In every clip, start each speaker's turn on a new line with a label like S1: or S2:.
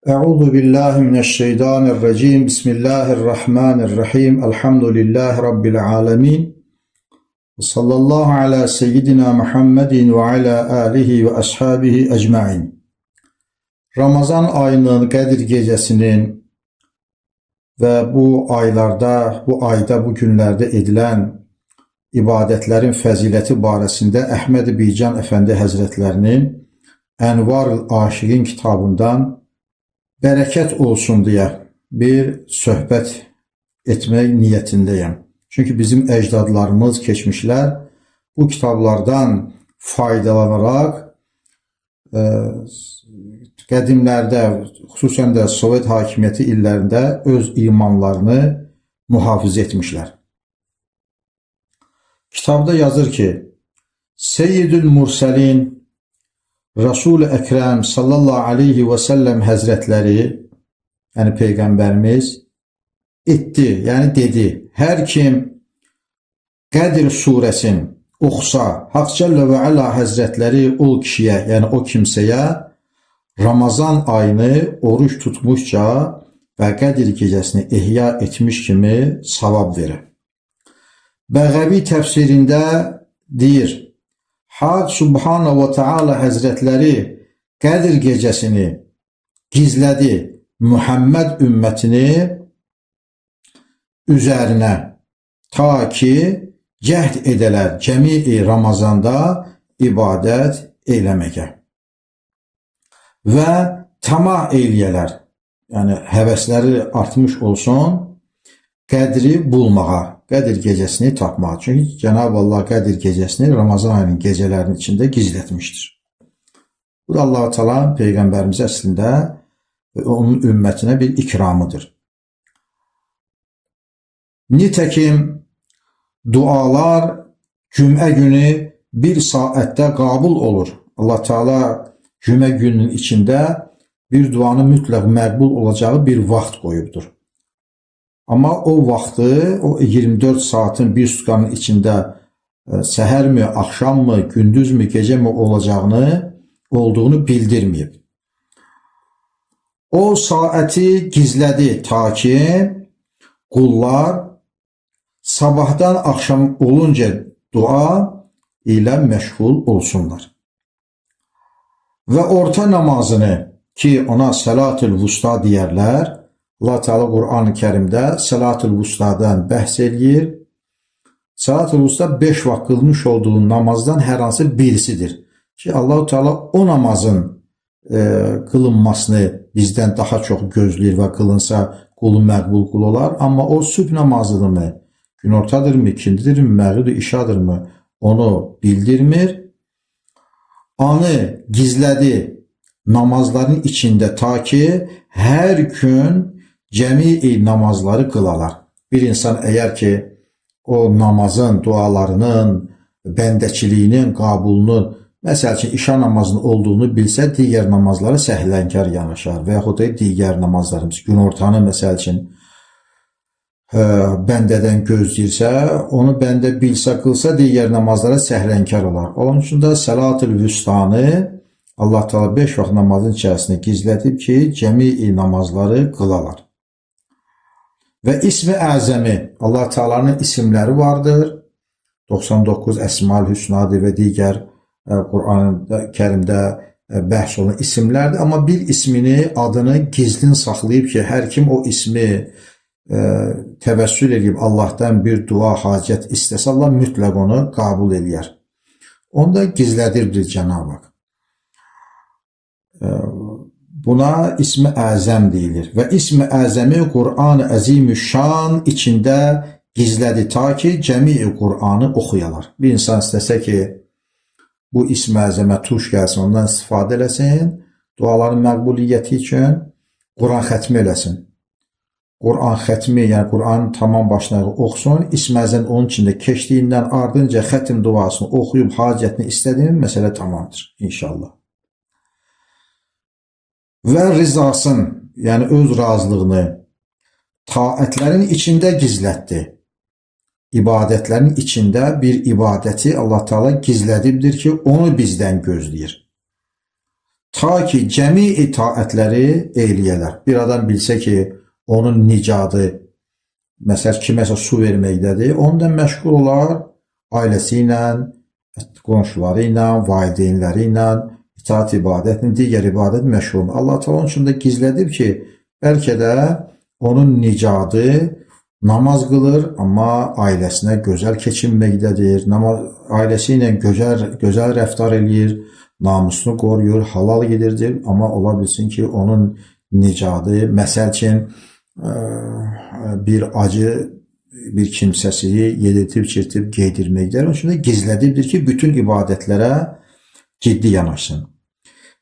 S1: Euzu billahi mineşşeytanirracim. Bismillahirrahmanirrahim. Elhamdülillahi rabbil alamin. Sallallahu ala seyyidina Muhammedin ve ala alihi ve ashabihi ecmaîn. Ramazan ayının Qədir gecəsinin ve bu ayda, bu günlerde edilen ibadetlerin fəziləti barəsində Əhməd Bican Əfəndi Həzrətlərinin Ənvar-ül Aşiqin kitabından bərəkət olsun diye bir söhbət etmək niyyətindəyəm. Çünkü bizim əcdadlarımız, keçmişlər bu kitablardan faydalanarak qədimlərdə, xüsusən də Sovet hakimiyyəti illərində öz imanlarını mühafizə etmişlər. Kitabda yazır ki, Seyyidül Murselin Resul-i Ekrem sallallahu aleyhi ve sellem Hazretleri, yani Peygamberimiz etti, yani dedi. Her kim Qədir suresini oxusa, Hak Celle ve Ala Hazretleri o kişiye, yani o kimseye Ramazan ayını oruç tutmuşça ve Qədir gecesini ihya etmiş kimi savab verir. Bəğəvi təfsirində deyir, Hak Subhanahu ve Teala Hazretleri Qədir gecesini gizledi Muhammed ümmetini üzerine ta ki cəhd edələr cəmi Ramazanda ibadet eyləməyə və tamah eyləyələr, yani həvəsləri artmış olsun Qədri bulmağa, Qədir gecesini tapmağa. Çünkü Cenab-ı Allah Qədir gecesini Ramazan ayının gecelerinin içinde gizletmiştir. Bu da Allah-u Teala Peygamberimiz aslında onun ümmetine bir ikramıdır. Nitekim dualar Cümə günü bir saatdə qabul olur. Allah Teala Cümə gününün içinde bir duanın mütləq məqbul olacağı bir vaxt qoyubdur. Ama o vaxtı, o 24 saatin bir sukanın içinde səhər mi, akşam mı, gündüz mü, gece mi olduğunu bildirmeyib. O saati gizledi ta ki qullar sabahdan akşam olunca dua ile meşgul olsunlar. Ve orta namazını, ki ona Salatül Vusta deyərlər, Allah Teala Kur'an-ı Kerim'de Salatül Vusta'dan bəhs eləyir. Salatül Vusta 5 vaxt qılmış olduğu namazdan hər hansı birisidir. Ki Allah Teala o namazın kılınmasını bizden daha çok gözləyir və qılınsa qulu məqbul qul olar. Amma o sübh namazıdır mı, günortadır mı, ikindidir mi, məğribdir, işadır mı onu bildirmir. Anı gizledi namazların içinde ta ki her gün cəmi namazları qılalar. Bir insan eğer ki o namazın, dualarının, bəndəçiliyinin, qabulunun, məsəl üçün işa namazının olduğunu bilsə, digər namazları səhlənkar yanaşar və yaxud da digər namazlarımız, günortanı məsəl üçün bəndədən gözləyirsə, onu bəndə bilsə, qılsa, digər namazlara səhlənkar olar. Onun üçün də Salatül Vüstanı Allah Teala 5 vaxt namazın içərisində gizlədib ki, cəmi namazları qılalar. Ve ismi Əzəmi, Allah Teala'nın isimleri vardır. 99 Əsmaül Hüsnadır ve diğer Kur'an-ı Kerim'de bəhs olunan isimlerdir. Ama bir ismini, adını gizlin saxlayıb ki, her kim o ismi təvəssül edib Allah'tan bir dua, hacet istəsə, Allah mütləq onu qabul eləyər. Onu da gizlədirdir Cenab-ı Hak. Buna ismi Əzəm deyilir. Ve ismi Əzəmi Kur'an-ı Əzimüşşan içinde gizledi ta ki cəmi Kur'an'ı oxuyalar. Bir insan istəsə ki bu ismi Əzəmə tuş gəlsin, ondan istifadə eləsin, duaların məqbuliyyəti üçün Kur'an xətmi eləsin. Kur'an xətmi, yani Kur'an'ın tamam başına oxusun, ismi Əzəm onun içinde keçdiyindən ardınca xətim duasını oxuyub hacətini istədiyin məsələ tamamdır inşallah. Ve rızasın, yani öz razılığını taatlerin içinde gizletti. İbadetlerin içinde bir ibadeti Allah Teala gizledibdir ki onu bizden gözləyir. ta ki cəmi itaətləri eyləyələr. Bir adam bilsə ki, onun nicadı, məsəl kiməsə su verməkdədir, ondan məşğul olar, ailəsi ilə, qonşuları ilə, valideynləri ilə, itaat ibadətlə, digər ibadət məşğul. Allah Teala onun üçün də gizlədib ki, bəlkə də onun nicadı namaz qılır, amma ailəsinə gözəl keçinməkdədir, ailəsi ilə gözəl rəftar eləyir, namusunu qoruyur, halal yedirdir, amma ola bilsin ki, onun nicadı, məsəl üçün, bir acı bir kimsəsi yedirtib, çirtib, geydirməkdir. Onun üçün də gizlədibdir ki, bütün ibadətlərə ciddi yanaşsın.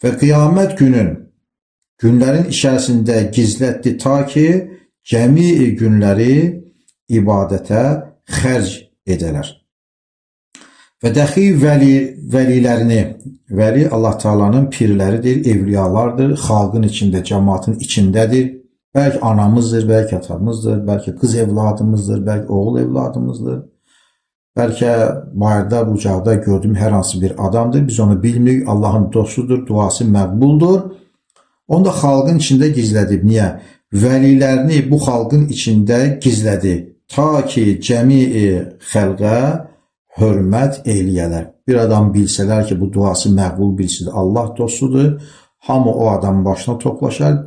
S1: Və qiyamət günlərin içərisində gizlətdi ta ki, cəmi günləri ibadətə xərc edələr. Və dəxi vəlilərini, vəli Allah Taala'nın pirləridir, evliyalardır, xalqın içində, cəmaatın içindədir. Bəlkə anamızdır, bəlkə atamızdır, bəlkə qız evladımızdır, bəlkə oğul evladımızdır. Bəlkə bayırda, bucaqda gördüyüm hər hansı bir adamdır. Biz onu bilmirik, Allahın dostudur, duası məqbuldur. Onu da xalqın içində gizlədib. Niyə? Vəlilərini bu xalqın içində gizlədi. Ta ki, cəmi xəlqə hörmət eyləyələr. Bir adam bilsələr ki, bu duası məqbul birisidir, Allah dostudur, hamı o adamın başına toplaşar,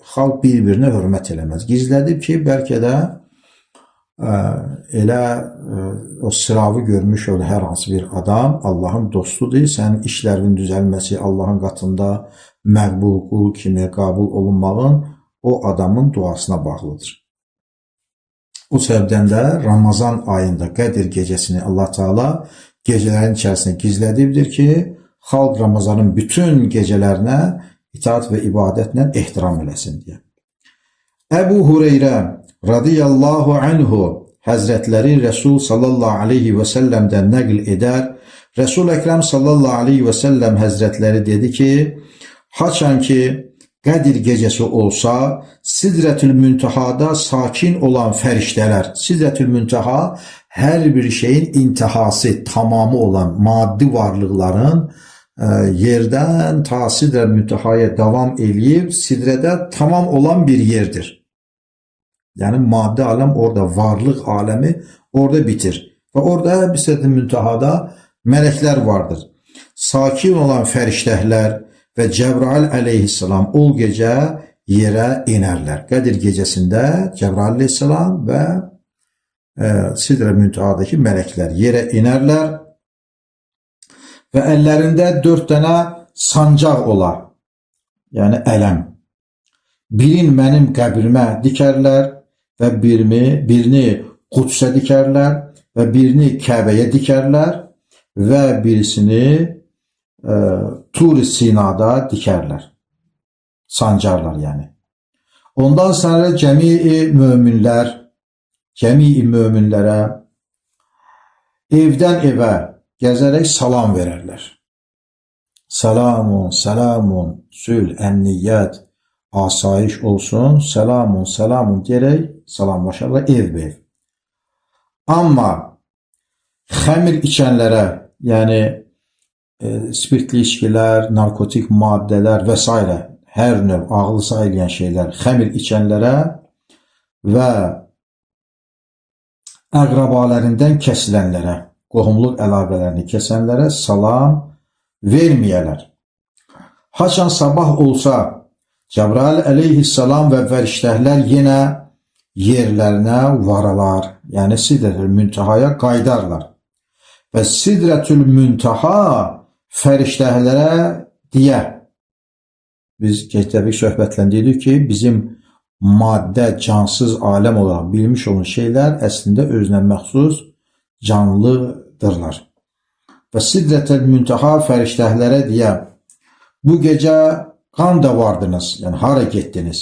S1: xalq bir-birinə hörmət eləməz. Gizlədib ki, bəlkə də elə o sıravı görmüş öyle hər hansı bir adam Allahın dostudur, sənin işlərinin düzəlməsi Allahın qatında məqbul qul kimi qəbul olunmağın o adamın duasına bağlıdır. O səbəbdən də Ramazan ayında Qədir gecəsini Allah Teala gecələrin içərisində gizlədibdir ki, xalq Ramazanın bütün gecələrinə itaat və ibadətlə ehtiram eləsin deyə. Əbu Hüreyrə radiyallahu anhu Həzrətləri Resul sallallahu aleyhi və səlləmdən nəql edər. Resul Əkrəm sallallahu aleyhi və səlləm Həzrətləri dedi ki, haçan ki Qədir gecəsi olsa, Sidrətül Müntəhada sakin olan fəriştələr, Sidrətül Müntəha hər bir şeyin intihası, tamamı olan maddi varlıqların yerdən ta Sidrətül Müntəhaya davam eləyib, Sidrədə tamam olan bir yerdir. Yəni maddi aləm orada, varlıq aləmi orada bitir. Və orada Sidrətül Müntəhada mələklər vardır. Sakin olan fəriştələr və Cəbrail əleyhissalam o gecə yerə inərlər. Qədir gecəsində Cəbrail əleyhissalam və Sidrətül Müntəhadakı mələklər yerə inərlər və əllərində 4 dənə sancaq olar, yəni ələm. Birin mənim qəbrimə dikərlər və birini Qudsə dikərlər və birini Kəbəyə dikərlər və birisini Tur-i Sinada dikərlər. Sancarlar yəni. Ondan sonra cəmi möminlərə evdən evə gəzərək salam verərlər. Selamun, selamun, sül, əmniyyət, asayiş olsun, selamun, selamun deyərək salamlaşarlar ev-ev. Amma xəmir içənlərə, yəni spirtli içkilər, narkotik maddələr və s. hər növ ağlı sayılayan şeylər xəmir içənlərə və əqrabalərindən kəsilənlərə, qohumluq əlaqələrini kəsənlərə salam verməyələr. Haçan sabah olsa, Cəbrail əleyhissalam və fəriştələr yenə yerlərinə varalar, yəni Sidrətül Müntəhaya qaydarlar. Və Sidrətül Müntəha fəriştələrə deyə, biz keçdəlik söhbətləndirdik ki, bizim maddə, cansız aləm olaraq bilmiş olan şeylər əslində özünə məxsus canlıdırlar. Və Sidrətül Müntəha fəriştələrə deyə, bu gecə qan da vardınız, yəni hara getdiniz?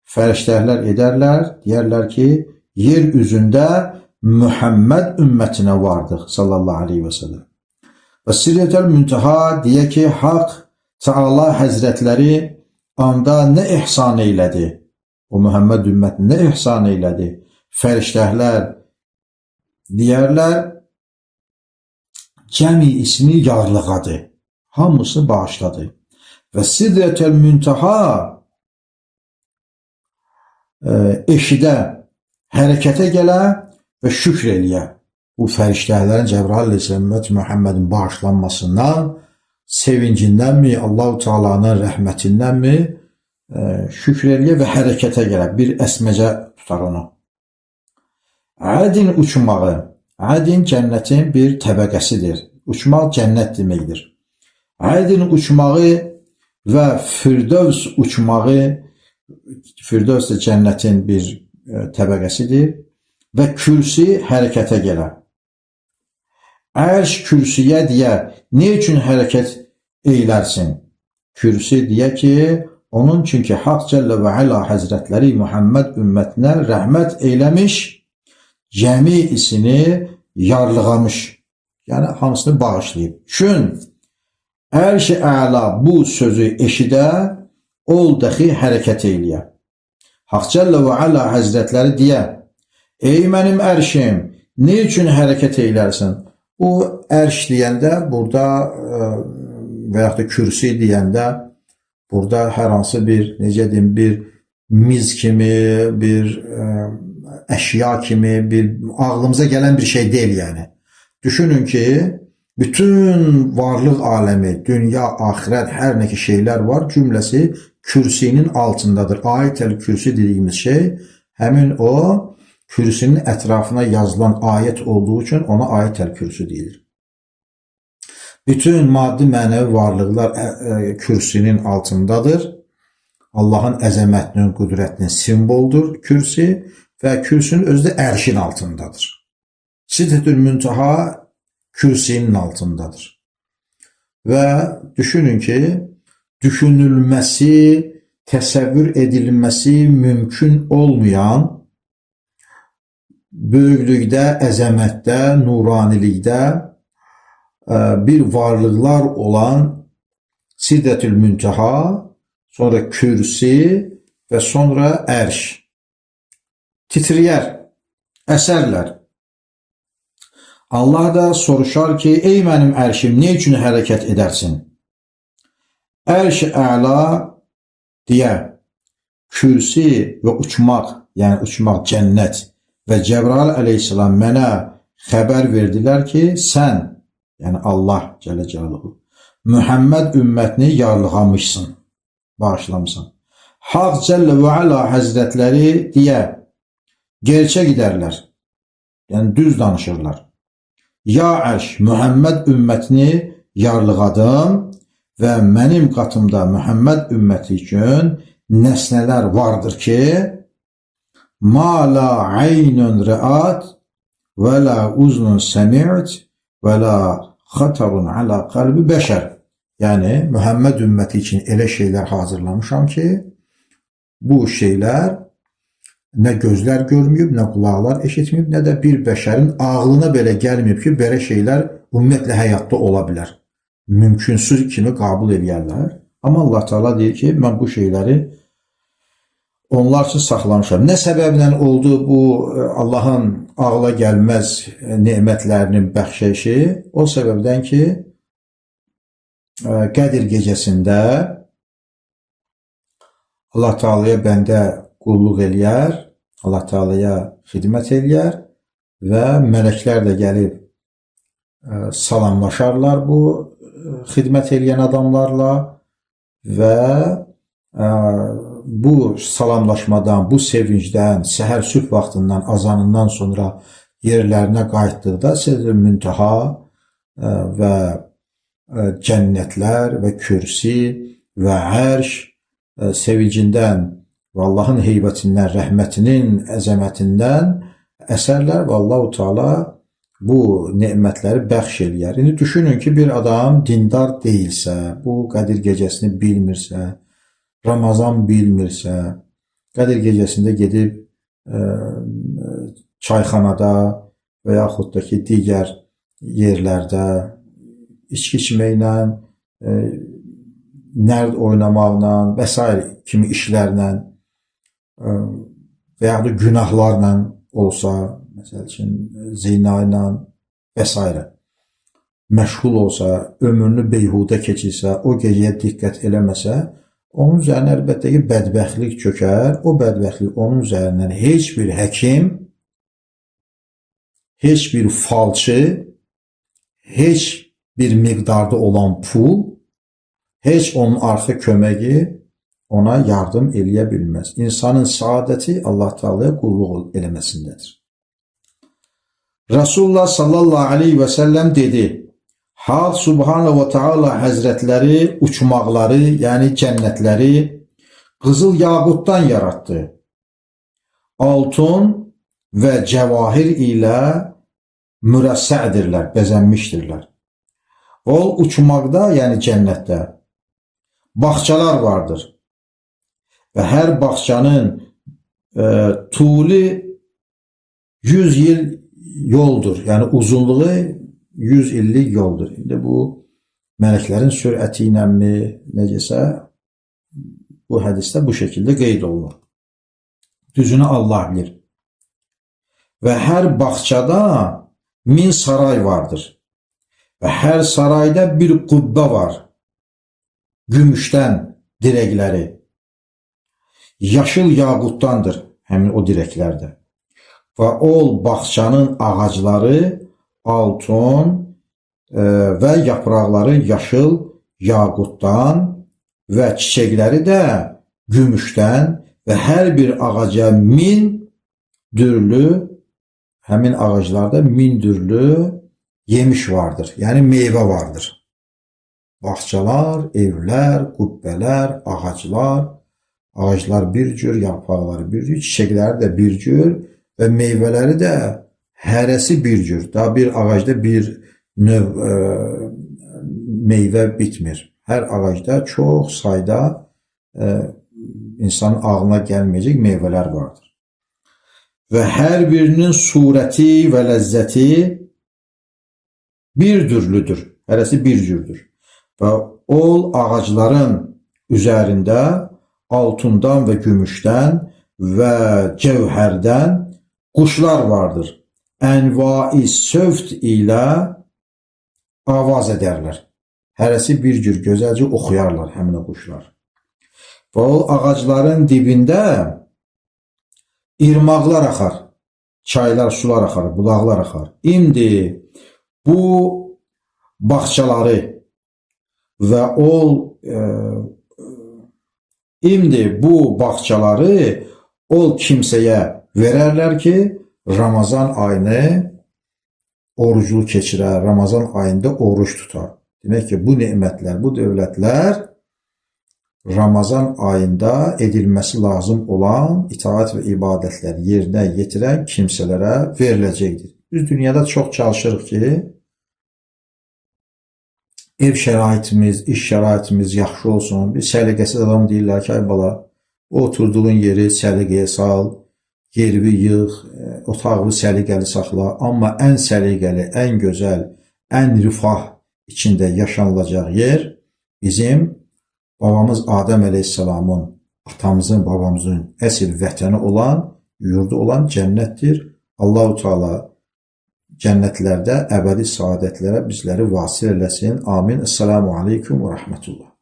S1: Fəriştələr edərlər, deyərlər ki, yer üzündə Muhammed ümmətinə vardıq, sallallahu aleyhi və səlləm. Və Sidrətül Müntəha deyə ki, Haqq Teala Həzrətləri anda nə ihsan eylədi? O Muhammed ümmətinə nə ihsan eylədi? Fəriştələr deyərlər, cəmi ismi yarlığadır, hamısını bağışladı. və Sidrətül Müntaha eşidə, hərəkətə gələ və şükr eləyə. Bu fəriştələrin Cəbrail əleyhissalam ümmət Muhammedin bağışlanmasından, sevincindənmi, Allah-u Teala'nın rəhmətindənmi şükr eləyə və hərəkətə gələ. Bir əsməcə tutar onu. Ədin uçmağı. Ədin cənnətin bir təbəqəsidir. Uçmaq cənnət deməkdir. Ədin uçmağı və Firdevs uçmağı, Firdevs də cənnətin bir təbəqəsidir və kürsi hərəkətə gələ. Ərş kürsüyə deyə, ne üçün hərəkət eylərsin? Kürsi deyə ki, onun çünki Haqq Cəllə və Əla Həzrətləri Muhammed ümmətinə rəhmət eyləmiş, cəmi isini yarlıqamış. Yəni, hamısını bağışlayıb. Çün, Ərş-i Əla bu sözü eşidə, ol dəxi hərəkət eyləyə. Haqq Cəllə və Əla Həzrətləri deyə, ey mənim ərşim, ne üçün hərəkət eylərsin? Bu ərş deyəndə, burada və yaxud da kürsi deyəndə, burada hər hansı bir, necə deyim, bir miz kimi, bir əşya kimi, bir ağlımıza gələn bir şey deyil yəni. Düşünün ki, bütün varlıq aləmi, dünya, axirət, hər nə ki şeylər var, cümləsi kürsinin altındadır. Ayət-əl kürsi dediyimiz şey, həmin o kürsinin ətrafına yazılan ayət olduğu üçün ona ayət-əl kürsi deyilir. Bütün maddi mənəvi varlıqlar kürsinin altındadır. Allahın əzəmətinin, qüdrətinin simvoldur kürsi və kürsinin özü də ərşin altındadır. Sidrətül Müntaha kürsinin altındadır. Və düşünün ki, düşünülməsi, təsəvvür edilməsi mümkün olmayan böyüklükdə, əzəmətdə, nuranilikdə bir varlıqlar olan Sidrətül Müntaha, sonra kürsi və sonra ərş titriyər, əsərlər. Allah da soruşar ki, ey mənim ərşim, ne üçün hərəkət edərsin? Ərş-i Əla deyə, kürsi və uçmaq, yəni uçmaq cənnət və Cəbrail əleyhissalam mənə xəbər verdilər ki, sən, yəni Allah Cəllə Cəlaluhu, Muhammed ümmətini yarlıqamışsın, bağışlamışsın. Haqq Cəllə və Əla Həzrətləri deyə, gerçə gidərlər, yəni düz danışırlar. Ya ərş, Muhammed ümmətini yarlıqadım və mənim qatımda Muhammed ümməti üçün nəsnələr vardır ki, ma la aynun rəat və la uznun səmi't və la xatarun ala qalbi bəşər. Yəni, Muhammed ümməti üçün elə şeylər hazırlamışam ki, bu şeylər nə gözlər görməyib, nə qulaqlar eşitməyib, nə də bir bəşərin ağlına belə gəlməyib ki, belə şeylər ümumiyyətlə həyatda ola bilər. Mümkünsüz kimi qabul edərlər. Amma Allah Teala deyir ki, mən bu şeyləri onlar üçün saxlamışam. Nə səbəblə oldu bu Allahın ağla gəlməz nemətlərinin bəxşişi? O səbəbdən ki, Qədir gecəsində Allah Teala'ya bəndə qulluq eləyər, Allah Teala'ya xidmət eləyər və mələklər də gəlib salamlaşarlar bu xidmət eləyən adamlarla və bu salamlaşmadan, bu sevincdən, səhər sübh vaxtından, azanından sonra yerlərinə qayıtdıqda Sidrətül Müntaha və cənnətlər və kürsi və ərş sevincindən və Allahın heybətindən, rəhmətinin əzəmətindən əsərlər və Allah-u Teala bu nemətləri bəxş eləyər. İndi düşünün ki, bir adam dindar deyilsə, bu Qədir gecəsini bilmirsə, Ramazan bilmirsə, Qədir gecəsində gedib çayxanada və yaxud da ki, digər yerlərdə içki içməklə, nərd oynamaqla və s. kimi işlərlə və yaxud da günahlarla olsa, məsəl üçün zina ilə və s. məşğul olsa, ömrünü beyhudə keçirsə, o gecəyə diqqət eləməsə, onun üzərinə əlbəttə ki, bədbəxtlik çökər. O bədbəxtlik onun üzərindən heç bir həkim, heç bir falçı, heç bir miqdarda olan pul, heç onun arxa köməyi ona yardım eləyə bilməz. İnsanın saadəti Allah Teala'ya qulluq eləməsindədir. Resulullah sallallahu aleyhi ve sellem dedi, Hak Subhanahu ve Teala Hazretleri uçmaqları, yəni cənnətləri qızıl yaqutdan yarattı. Altın və cəvahir ilə mürəssədirlər, bəzənmişdirlər. O uçmaqda, yəni cənnətdə bağçalar vardır. Və hər bağçanın tuli 100 il yoldur. Yəni uzunluğu 100 illik yoldur. İndi bu mələklərin sürəti ilə mi, necəsə bu hədisdə bu şəkildə qeyd olunur. Düzünü Allah bilir. Və hər bağçada 1000 saray vardır. Və hər sarayda bir qübbə var. Gümüşdən dirəkləri. Yaşıl yaqutdandır həmin o dirəklərdə. Və o bağçanın ağacları altın və yapraqları yaşıl yaqutdan və çiçəkləri də gümüşdən və hər bir ağaca 1000 dürlü, həmin ağaclarda 1000 dürlü yemiş vardır, yəni meyvə vardır. Bağçalar, evlər, qübbələr, ağaclar bir cür, yarpaqları bir cür, çiçəkləri də bir cür və meyvələri də hərəsi bir cür. Daha bir ağacda bir növ meyvə bitmir. Hər ağacda çox sayda insanın ağlına gəlməyəcək meyvələr vardır. Və hər birinin surəti və ləzzəti bir dürlüdür. Hərəsi bir cürdür. Və o ağacların üzərində altından və gümüşdən və cəvhərdən quşlar vardır. Ənvai sövt ilə avaz edərlər. Hərəsi bir cür gözəlcə oxuyarlar həmin o quşlar. Və o ağacların dibində irmaqlar axar, çaylar, sular axar, bulaqlar axar. İndi bu bağçaları və o kimsəyə verərlər ki, Ramazan ayını oruclu keçirər, Ramazan ayında oruç tutar. Demək ki, bu nemətlər, bu dövlətlər Ramazan ayında edilməsi lazım olan itaat və ibadətləri yerinə yetirən kimsələrə veriləcəkdir. Biz dünyada çox çalışırıq ki, ev şəraitimiz, iş şəraitimiz yaxşı olsun. Bir səliqəsiz adam deyirlər ki, ay bala, oturduğun yeri səliqəyə sal, yervi yığ, otağını səliqəli saxla. Amma ən səliqəli, ən gözəl, ən rifah içində yaşanılacaq yer bizim babamız Adəm əleyhissalamın, atamızın, babamızın əsl vətəni olan, yurdu olan cənnətdir. Allah-u Teala cənnətlərdə əbədi saadətlərə bizləri vasil eləsin. Amin. Esselamu aleykum və rəhmətullah.